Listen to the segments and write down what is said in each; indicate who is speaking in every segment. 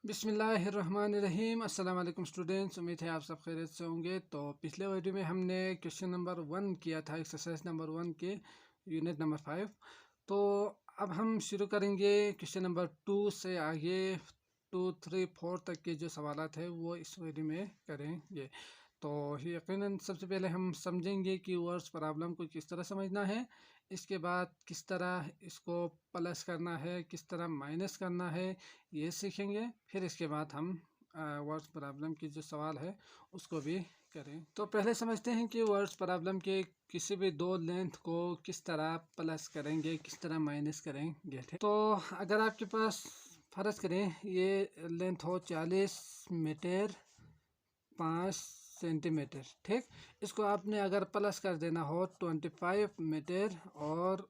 Speaker 1: बिस्मिल्लाहिर्रहमानिर्रहीम। अस्सलाम वालेकुम स्टूडेंट्स, उम्मीद है आप सब खैरियत से होंगे। तो पिछले वीडियो में हमने क्वेश्चन नंबर 1 किया था, एक्सरसाइज नंबर 1 के यूनिट नंबर 5। तो अब हम शुरू करेंगे क्वेश्चन नंबर 2 से आगे 2, 3, 4 तक के जो सवालात है वो इस वीडियो में करेंगे। तो यकीनन सबसे पहले हम समझेंगे कि वर्ड्स प्रॉब्लम को किस तरह समझना है, इसके बाद किस तरह इसको प्लस करना है, किस तरह माइनस करना है, ये सीखेंगे। फिर इसके बाद हम वर्ड्स प्रॉब्लम की जो सवाल है उसको भी करें। तो पहले समझते हैं कि वर्ड्स प्रॉब्लम के किसी भी दो लेंथ को किस तरह प्लस करेंगे, किस तरह माइनस करेंगे। ठीक, तो अगर आपके पास फ़र्ज़ करें ये लेंथ हो 40 मीटर 5 सेंटीमीटर, ठीक, इसको आपने अगर प्लस कर देना हो 25 मीटर और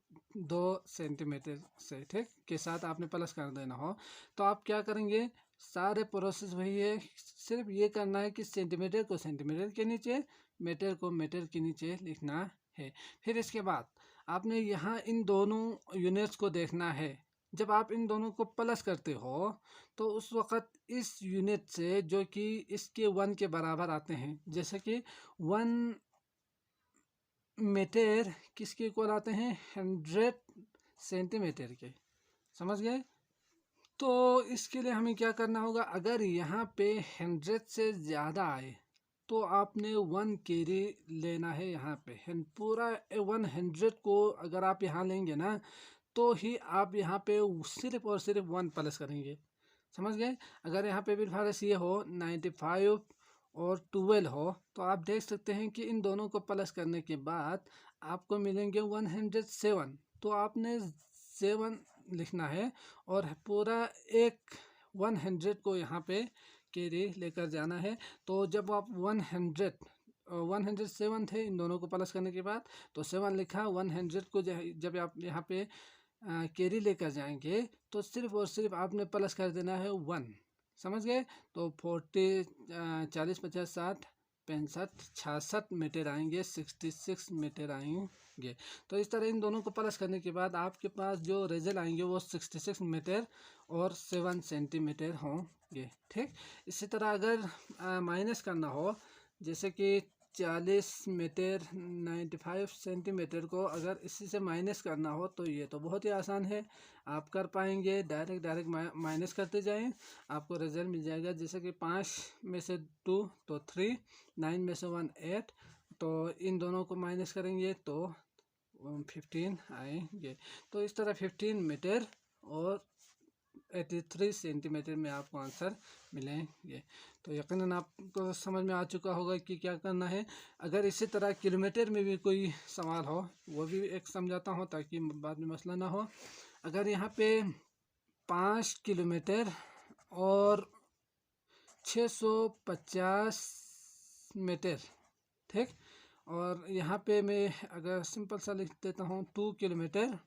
Speaker 1: 2 सेंटीमीटर से, ठीक, के साथ आपने प्लस कर देना हो, तो आप क्या करेंगे, सारे प्रोसेस वही है, सिर्फ ये करना है कि सेंटीमीटर को सेंटीमीटर के नीचे, मीटर को मीटर के नीचे लिखना है। फिर इसके बाद आपने यहाँ इन दोनों यूनिट्स को देखना है। जब आप इन दोनों को प्लस करते हो तो उस वक़्त इस यूनिट से जो कि इसके 1 के बराबर आते हैं, जैसे कि 1 मीटर किसके इक्वल आते हैं, 100 सेंटीमीटर के, समझ गए। तो इसके लिए हमें क्या करना होगा, अगर यहाँ पे 100 से ज़्यादा आए तो आपने 1 कैरी लेना है। यहाँ पे पूरा 100 को अगर आप यहाँ लेंगे ना तो ही आप यहाँ पे सिर्फ और सिर्फ 1 प्लस करेंगे, समझ गए। अगर यहाँ पे भी फारस ये हो 95 और 12 हो तो आप देख सकते हैं कि इन दोनों को प्लस करने के बाद आपको मिलेंगे 107। तो आपने 7 लिखना है और पूरा एक 100 को यहाँ पे कैरी लेकर जाना है। तो जब आप 107 थे इन दोनों को प्लस करने के बाद, तो 7 लिखा, 100 को जब आप यहाँ पे कैरी लेकर जाएंगे तो सिर्फ और सिर्फ आपने प्लस कर देना है 1, समझ गए। तो 40 40 50 60 65 66 मीटर आएंगे, 66 मीटर आएंगे। तो इस तरह इन दोनों को प्लस करने के बाद आपके पास जो रिजल्ट आएंगे वो 66 मीटर और 7 सेंटीमीटर होंगे, ठीक। इसी तरह अगर माइनस करना हो, जैसे कि 40 मीटर 95 सेंटीमीटर को अगर इसी से माइनस करना हो तो ये तो बहुत ही आसान है, आप कर पाएंगे। डायरेक्ट माइनस करते जाएं, आपको रिजल्ट मिल जाएगा। जैसे कि 5 में से 2 तो 3, 9 में से 1 8, तो इन दोनों को माइनस करेंगे तो 15 आएंगे। तो इस तरह 15 मीटर और 83 सेंटीमीटर में आपको आंसर मिलेंगे। तो यकीनन आपको समझ में आ चुका होगा कि क्या करना है। अगर इसी तरह किलोमीटर में भी कोई सवाल हो वो भी एक समझाता हूँ ताकि बाद में मसला ना हो। अगर यहाँ पे 5 किलोमीटर और 650 मीटर, ठीक, और यहाँ पे मैं अगर सिंपल सा लिख देता हूँ 2 किलोमीटर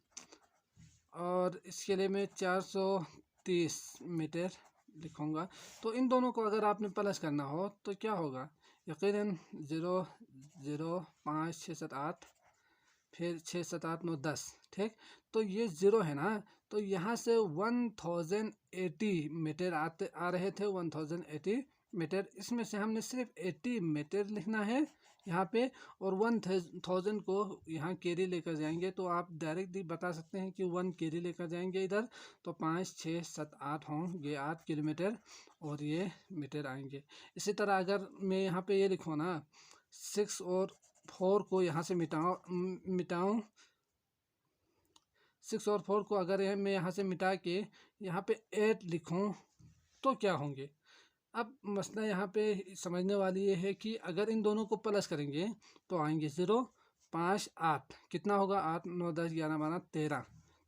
Speaker 1: और इसके लिए मैं 430 मीटर लिखूँगा। तो इन दोनों को अगर आपने प्लस करना हो तो क्या होगा, यकीनन 0 0 5 6 7 8, फिर 6 7 8 9 10, ठीक। तो ये 0 है ना, तो यहाँ से 1080 मीटर आ रहे थे, 1080 मीटर, इसमें से हमने सिर्फ 80 मीटर लिखना है यहाँ पे और 1000 को यहाँ कैरी लेकर जाएंगे। तो आप डायरेक्ट बता सकते हैं कि 1 कैरी लेकर जाएंगे इधर, तो 5 6 7 8 होंगे, 8 किलोमीटर और ये मीटर आएंगे। इसी तरह अगर मैं यहाँ पे ये लिखूँ ना 6 और 4 को यहाँ से मिटाऊँ 6 और 4 को अगर मैं यहाँ से मिटा के यहाँ पे 8 लिखूँ तो क्या होंगे। अब मसला यहाँ पे समझने वाली ये है कि अगर इन दोनों को प्लस करेंगे तो आएंगे 0 5 8, कितना होगा 8 9 10 11 12 13।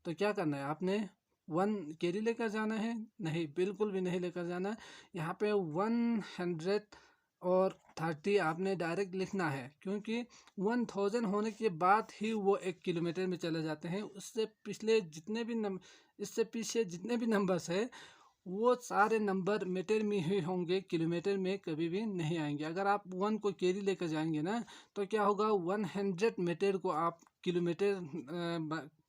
Speaker 1: तो क्या करना है, आपने 1 कैरी लेकर जाना है, नहीं बिल्कुल भी नहीं लेकर जाना है। यहाँ पे 130 आपने डायरेक्ट लिखना है, क्योंकि 1000 होने के बाद ही वो 1 किलोमीटर में चले जाते हैं। उससे पिछले जितने भी इससे पीछे जितने भी नंबर्स है वो सारे नंबर मीटर में ही होंगे, किलोमीटर में कभी भी नहीं आएंगे। अगर आप 1 को कैरी लेकर जाएंगे ना तो क्या होगा, 100 मीटर को आप किलोमीटर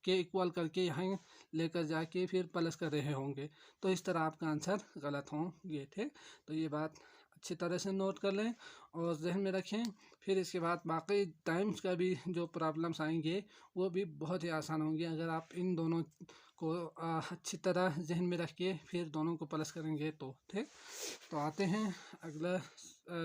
Speaker 1: के इक्वल करके यहाँ लेकर जाके फिर प्लस कर रहे होंगे, तो इस तरह आपका आंसर गलत होंगे। ठीक, तो ये बात अच्छी तरह से नोट कर लें और जहन में रखें। फिर इसके बाद बाकी टाइम्स का भी जो प्रॉब्लम्स आएंगे वो भी बहुत ही आसान होंगे अगर आप इन दोनों को अच्छी तरह जहन में रख के फिर दोनों को प्लस करेंगे तो। ठीक, तो आते हैं अगला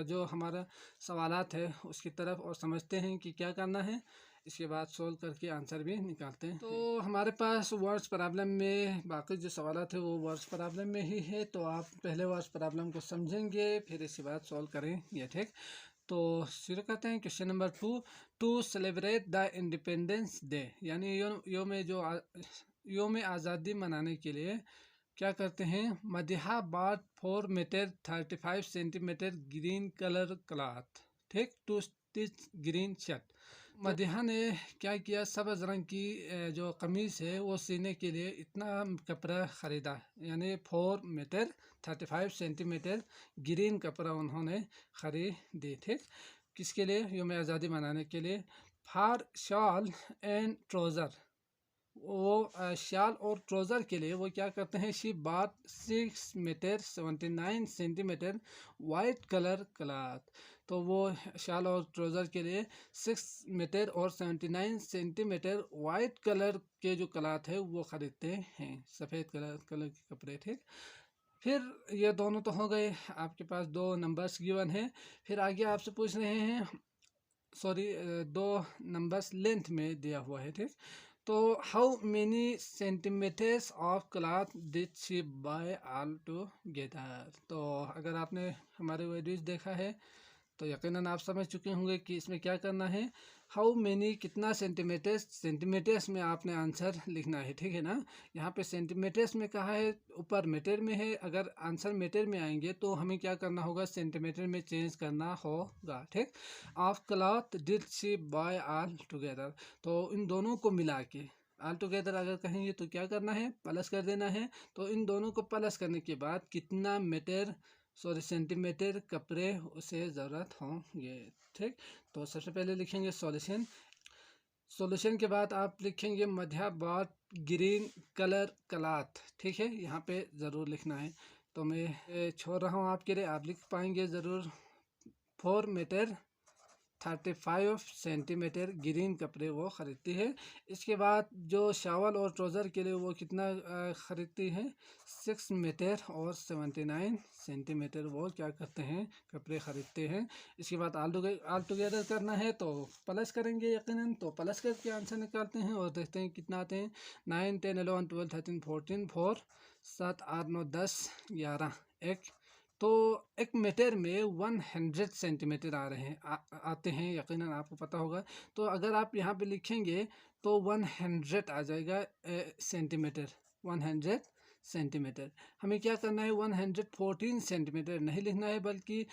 Speaker 1: जो हमारा सवालात है उसकी तरफ और समझते हैं कि क्या करना है। इसके बाद सोल्व करके आंसर भी निकालते हैं। तो हमारे पास वर्ड्स प्रॉब्लम में बाकी जो सवालात है वो वर्ड्स प्रॉब्लम में ही है, तो आप पहले वर्ड्स प्रॉब्लम को समझेंगे फिर इसके बाद सोल्व करेंगे। ठीक, तो शुरू करते हैं question number 2। To celebrate the independence day, यानी योम आज़ादी मनाने के लिए क्या करते हैं, मदिहा बात 4 metre 35 centimetre green colour cloth. ठीक, to stitch green shirt. Madiha ने क्या किया, सब्ज रंग की जो कमीज़ है वो सीने के लिए इतना कपड़ा ख़रीदा, यानी 4 मीटर 35 सेंटीमीटर ग्रीन कपड़ा उन्होंने ख़रीदी। ठीक, किसके लिए, योम आज़ादी मनाने के लिए। फॉर शॉल एंड ट्राउज़र, वो शाल और ट्राउज़र के लिए वो क्या करते हैं, she bought 6 metre 79 centimetre white colour cloth. तो वो शाल और ट्राउज़र के लिए 6 मीटर और 79 सेंटीमीटर वाइट कलर के जो क्लॉथ है वो ख़रीदते हैं, सफ़ेद कलर के कपड़े। ठीक, फिर ये दोनों तो हो गए, आपके पास दो नंबर्स गिवन है। फिर आगे आपसे पूछ रहे हैं, सॉरी, दो नंबर्स लेंथ में दिया हुआ है। ठीक, तो how many centimetres of cloth did she buy all together. तो अगर आपने हमारे वीडियोज देखा है तो यकीनन आप समझ चुके होंगे कि इसमें क्या करना है। हाउ मेनी कितना सेंटीमीटर्स, सेंटीमीटर्स में आपने आंसर लिखना है। ठीक है ना, यहाँ पे सेंटीमीटर्स में कहा है, ऊपर मीटर में है। अगर आंसर मीटर में आएंगे तो हमें क्या करना होगा, सेंटीमीटर में चेंज करना होगा। ठीक, of cloth did she buy all together, तो इन दोनों को मिला के ऑल टुगेदर अगर कहेंगे तो क्या करना है, प्लस कर देना है। तो इन दोनों को प्लस करने के बाद कितना मीटर, सॉरी सेंटीमीटर कपड़े उसे ज़रूरत होंगे। ठीक, तो सबसे पहले लिखेंगे सॉल्यूशन। सॉल्यूशन के बाद आप लिखेंगे मध्या बात ग्रीन कलर क्लॉथ। ठीक है, यहाँ पे ज़रूर लिखना है, तो मैं छोड़ रहा हूँ आपके लिए, आप लिख पाएंगे ज़रूर। 4 मीटर 35 सेंटीमीटर ग्रीन कपड़े वो ख़रीदती है। इसके बाद जो शावल और ट्राउज़र के लिए वो कितना ख़रीदती है, 6 मीटर और 79 सेंटीमीटर वो क्या करते हैं, कपड़े ख़रीदते हैं। इसके बाद ऑल टुगेदर करना है तो प्लस करेंगे यकीनन, तो प्लस करके आंसर निकालते हैं और देखते हैं कितना आते हैं। 9 10 11 12 13 14 4 7 8 9 10 11 1, तो एक मीटर में 100 सेंटीमीटर आ रहे हैं, आते हैं, यकीनन आपको पता होगा। तो अगर आप यहाँ पे लिखेंगे तो 100 आ जाएगा सेंटीमीटर, 100 सेंटीमीटर। हमें क्या करना है, 114 सेंटीमीटर नहीं लिखना है, बल्कि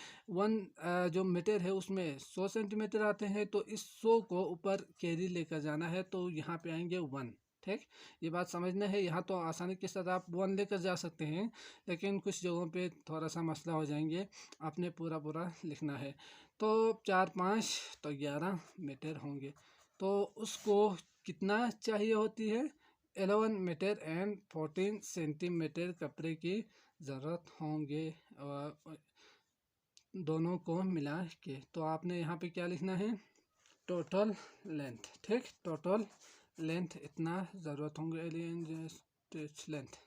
Speaker 1: जो मीटर है उसमें 100 सेंटीमीटर आते हैं, तो इस 100 को ऊपर कैरी लेकर जाना है, तो यहाँ पे आएंगे 1। ठीक, ये बात समझना है। यहाँ तो आसानी के साथ आप 1 लेकर जा सकते हैं, लेकिन कुछ जगहों पे थोड़ा सा मसला हो जाएंगे, आपने पूरा लिखना है। तो 4 5 तो 11 मीटर होंगे। तो उसको कितना चाहिए होती है, 11 मीटर एंड 14 सेंटीमीटर कपड़े की ज़रूरत होंगे दोनों को मिला के। तो आपने यहाँ पे क्या लिखना है, टोटल लेंथ। ठीक, टोटल लेंथ इतना ज़रूरत होंगे, लेंथ।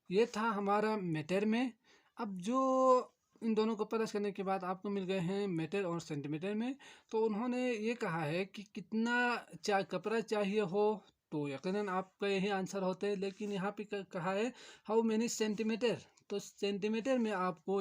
Speaker 1: ये था हमारा मीटर में। अब जो इन दोनों को प्लस करने के बाद आपको मिल गए हैं मीटर और सेंटीमीटर में, तो उन्होंने ये कहा है कि कितना कपड़ा चाहिए हो, तो यकीनन आपका यही आंसर होता है। लेकिन यहाँ पे कहा है हाउ मेनी सेंटीमीटर, तो सेंटीमीटर में आपको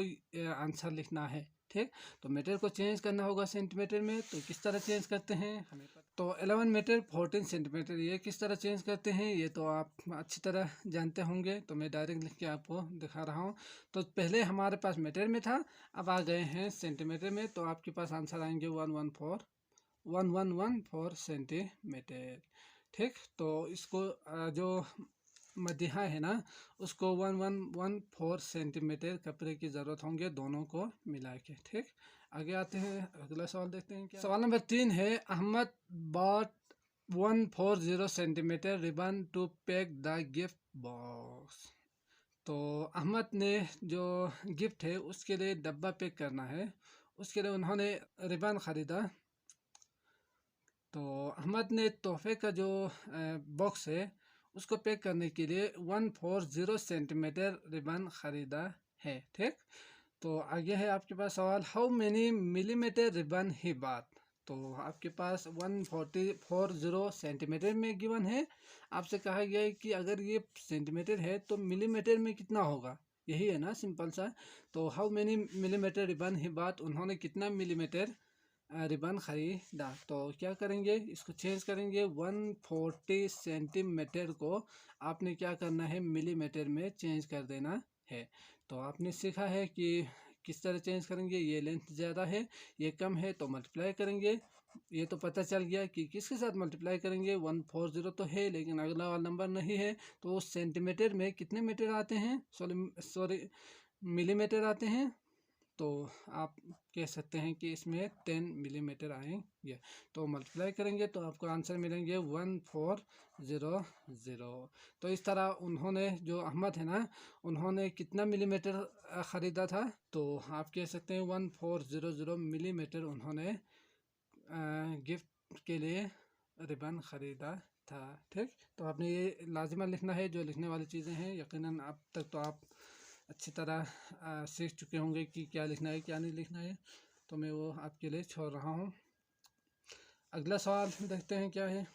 Speaker 1: आंसर लिखना है। ठीक, तो मीटर को चेंज करना होगा सेंटीमीटर में, तो किस तरह चेंज करते हैं हमें पता। तो 11 मीटर 14 सेंटीमीटर ये किस तरह चेंज करते हैं ये तो आप अच्छी तरह जानते होंगे, तो मैं डायरेक्ट लिख के आपको दिखा रहा हूँ। तो पहले हमारे पास मीटर में था, अब आ गए हैं सेंटीमीटर में, तो आपके पास आंसर आएंगे 1114 सेंटीमीटर। ठीक, तो इसको जो मदिहा है ना, उसको 1114 सेंटीमीटर कपड़े की ज़रूरत होंगे दोनों को मिला के। ठीक, आगे आते हैं, अगला सवाल देखते हैं। क्या सवाल नंबर 3 है, Ahmed bought 140 centimetre ribbon to pack the gift box. तो अहमद ने जो गिफ्ट है उसके लिए डब्बा पैक करना है, उसके लिए उन्होंने रिबन ख़रीदा। तो अहमद ने तोहफे का जो बॉक्स है उसको पैक करने के लिए 140 सेंटीमीटर रिबन ख़रीदा है। ठीक, तो आगे है आपके पास सवाल, हाउ मेनी मिलीमीटर रिबन ही बात। तो आपके पास 140 सेंटीमीटर में गिवन है, आपसे कहा गया है कि अगर ये सेंटीमीटर है तो मिलीमीटर में कितना होगा, यही है ना, सिंपल सा। तो हाउ मेनी मिलीमीटर रिबन ही बात, उन्होंने कितना मिलीमीटर रिबन ख़रीदा। तो क्या करेंगे, इसको चेंज करेंगे। 140 सेंटीमीटर को आपने क्या करना है, मिलीमीटर में चेंज कर देना है। तो आपने सीखा है कि किस तरह चेंज करेंगे, ये लेंथ ज़्यादा है ये कम है तो मल्टीप्लाई करेंगे। ये तो पता चल गया कि किसके साथ मल्टीप्लाई करेंगे, 140 तो है लेकिन अगला वाला नंबर नहीं है, तो सेंटीमीटर में कितने मीटर आते हैं, सॉरी मिलीमीटर आते हैं। तो आप कह सकते हैं कि इसमें 10 मिलीमीटर आएंगे। तो मल्टीप्लाई करेंगे तो आपको आंसर मिलेंगे 1400। तो इस तरह उन्होंने, जो अहमद है ना, उन्होंने कितना मिलीमीटर ख़रीदा था, तो आप कह सकते हैं 1400 मिलीमीटर उन्होंने गिफ्ट के लिए रिबन ख़रीदा था। ठीक, तो आपने ये लाजिमा लिखना है, जो लिखने वाली चीज़ें हैं यकीनन अब तक तो आप अच्छी तरह सीख चुके होंगे कि क्या लिखना है क्या नहीं लिखना है, तो मैं वो आपके लिए छोड़ रहा हूँ। अगला सवाल देखते हैं क्या है।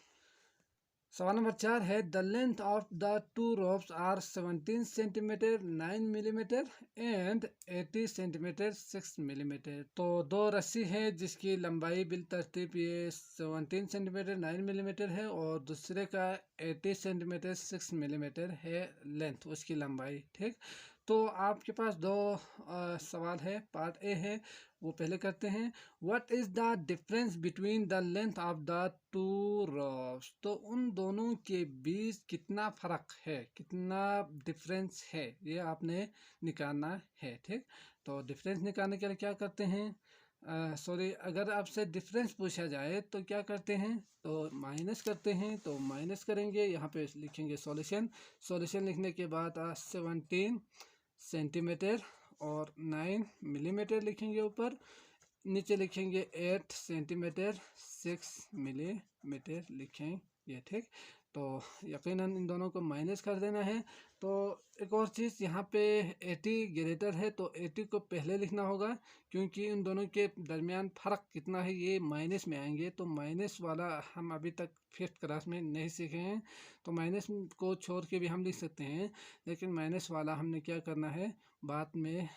Speaker 1: सवाल नंबर 4 है, the length of the two ropes are 17 centimetre 9 millimetre and 80 centimetre 6 millimetre. तो दो रस्सी है जिसकी लंबाई बिल तरतीब ये 17 सेंटीमीटर 9 मिलीमीटर है और दूसरे का 80 सेंटीमीटर 6 मिलीमीटर है लेंथ, उसकी लंबाई। ठीक, तो आपके पास दो सवाल है। पार्ट ए है वो पहले करते हैं। What is the difference between the length of the two ropes. तो उन दोनों के बीच कितना फ़र्क है, कितना डिफरेंस है, ये आपने निकालना है। ठीक, तो डिफरेंस निकालने के लिए क्या करते हैं, सॉरी अगर आपसे डिफरेंस पूछा जाए तो क्या करते हैं, तो माइनस करते हैं। तो माइनस करेंगे, यहाँ पे लिखेंगे सॉल्यूशन। सॉल्यूशन लिखने के बाद 17 सेंटीमीटर और 9 मिलीमीटर लिखेंगे ऊपर, नीचे लिखेंगे 8 सेंटीमीटर 6 मिलीमीटर लिखेंगे। ठीक, तो यकीनन इन दोनों को माइनस कर देना है। तो एक और चीज़, यहाँ पे 80 ग्रेटर है तो 80 को पहले लिखना होगा, क्योंकि इन दोनों के दरमियान फ़र्क कितना है ये माइनस में आएंगे। तो माइनस वाला हम अभी तक 5th क्लास में नहीं सीखे हैं, तो माइनस को छोड़ के भी हम लिख सकते हैं, लेकिन माइनस वाला हमने क्या करना है, बाद में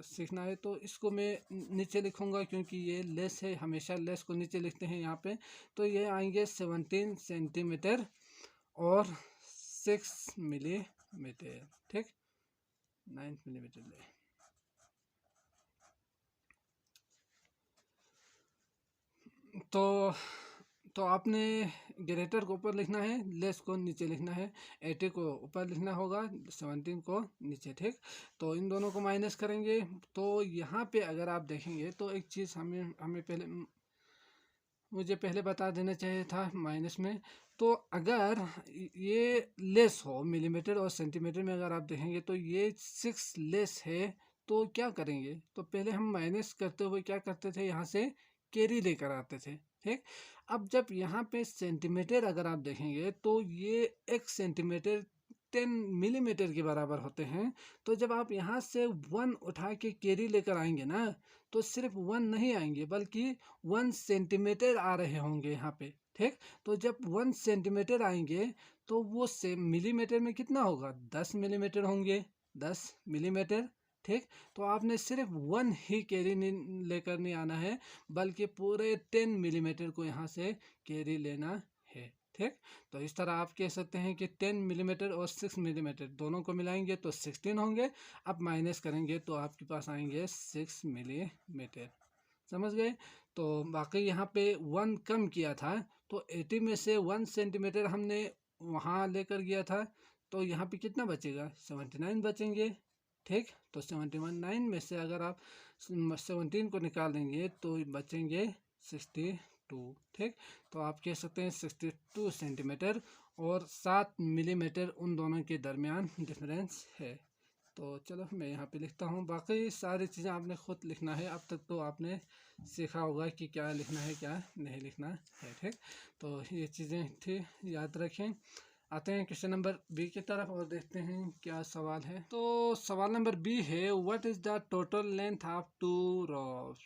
Speaker 1: सीखना है। तो इसको मैं नीचे लिखूंगा क्योंकि ये लेस है, हमेशा लेस को नीचे लिखते हैं यहाँ पे। तो ये आएंगे 17 सेंटीमीटर और 6 मिलीमीटर। ठीक, 9 मिलीमीटर ले। तो आपने ग्रेटर को ऊपर लिखना है, लेस को नीचे लिखना है। 80 को ऊपर लिखना होगा, 17 को नीचे। ठीक, तो इन दोनों को माइनस करेंगे। तो यहाँ पे अगर आप देखेंगे तो एक चीज़ मुझे पहले बता देना चाहिए था माइनस में। तो अगर ये लेस हो मिलीमीटर और सेंटीमीटर में, अगर आप देखेंगे तो ये 6 लेस है, तो क्या करेंगे, तो पहले हम माइनस करते हुए क्या करते थे, यहाँ से कैरी लेकर आते थे। ठीक, अब जब यहाँ पे सेंटीमीटर अगर आप देखेंगे तो ये 1 सेंटीमीटर 10 मिलीमीटर के बराबर होते हैं। तो जब आप यहाँ से 1 उठा के कैरी लेकर आएंगे ना, तो सिर्फ 1 नहीं आएंगे बल्कि 1 सेंटीमीटर आ रहे होंगे यहाँ पे। ठीक, तो जब 1 सेंटीमीटर आएंगे तो वो से मिलीमीटर में कितना होगा, 10 मिलीमीटर होंगे, 10 मिलीमीटर। ठीक, तो आपने सिर्फ 1 ही कैरी लेकर नहीं आना है, बल्कि पूरे 10 मिलीमीटर को यहाँ से कैरी लेना है। ठीक, तो इस तरह आप कह सकते हैं कि 10 मिलीमीटर और 6 मिलीमीटर दोनों को मिलाएंगे तो 16 होंगे। अब माइनस करेंगे तो आपके पास आएंगे 6 मिलीमीटर। समझ गए। तो बाकी यहाँ पे 1 कम किया था, तो 80 में से 1 सेंटीमीटर हमने वहाँ लेकर गया था, तो यहाँ पे कितना बचेगा, 79 बचेंगे। ठीक, तो 79 में से अगर आप 17 को निकाल देंगे तो बचेंगे 62। 62, ठीक। तो आप कह सकते हैं 62 सेंटीमीटर और 7 मिलीमीटर उन दोनों के दरमियान डिफरेंस है। तो चलो मैं यहाँ पे लिखता हूँ, बाकी सारी चीज़ें आपने ख़ुद लिखना है। अब तक तो आपने सीखा होगा कि क्या लिखना है क्या नहीं लिखना है, ठीक। तो ये चीज़ें थी, याद रखें। आते हैं क्वेश्चन नंबर बी की तरफ और देखते हैं क्या सवाल है। तो सवाल नंबर बी है, what is the total length of 2 rows,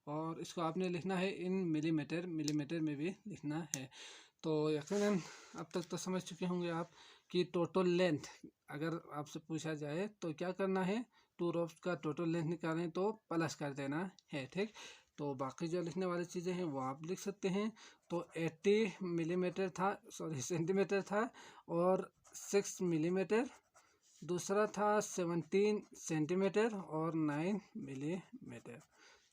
Speaker 1: और इसको आपने लिखना है इन मिलीमीटर, मिलीमीटर में भी लिखना है। तो यकीनन अब तक तो समझ चुके होंगे आप कि टोटल लेंथ अगर आपसे पूछा जाए तो क्या करना है, 2 रोव्स का टोटल लेंथ निकालें तो प्लस कर देना है, ठीक। तो बाकी जो लिखने वाली चीज़ें हैं वो आप लिख सकते हैं। तो 80 मिलीमीटर था, सॉरी सेंटीमीटर था, और 6 मिलीमीटर, दूसरा था 17 सेंटीमीटर और 9 मिलीमीटर।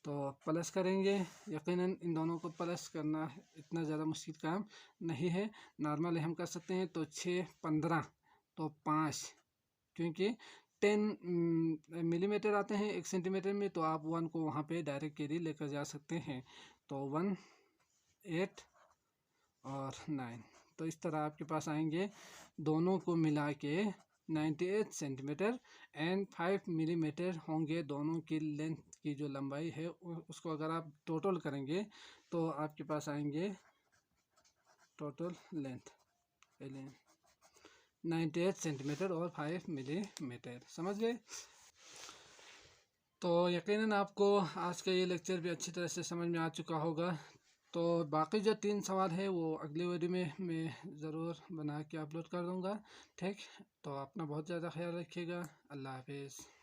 Speaker 1: तो प्लस करेंगे, यकीनन इन दोनों को प्लस करना इतना ज़्यादा मुश्किल काम नहीं है, नॉर्मली हम कर सकते हैं। तो 6 15 तो 5, क्योंकि 10 मिलीमीटर आते हैं 1 सेंटीमीटर में, तो आप 1 को वहाँ पे डायरेक्ट कैरी लेकर जा सकते हैं। तो 1 8 और 9, तो इस तरह आपके पास आएंगे दोनों को मिला के 98 सेंटीमीटर एंड 5 मिलीमीटर होंगे दोनों की लेंथ की जो लंबाई है। उसको अगर आप टोटल करेंगे तो आपके पास आएंगे टोटल लेंथ 98 सेंटीमीटर और 5 मिलीमीटर, समझ गए। तो यकीनन आपको आज का ये लेक्चर भी अच्छी तरह से समझ में आ चुका होगा। तो बाकी जो 3 सवाल है वो अगली वीडियो में मैं ज़रूर बना के अपलोड कर दूँगा, ठीक। तो अपना बहुत ज़्यादा ख्याल रखिएगा। अल्लाह हाफिज़।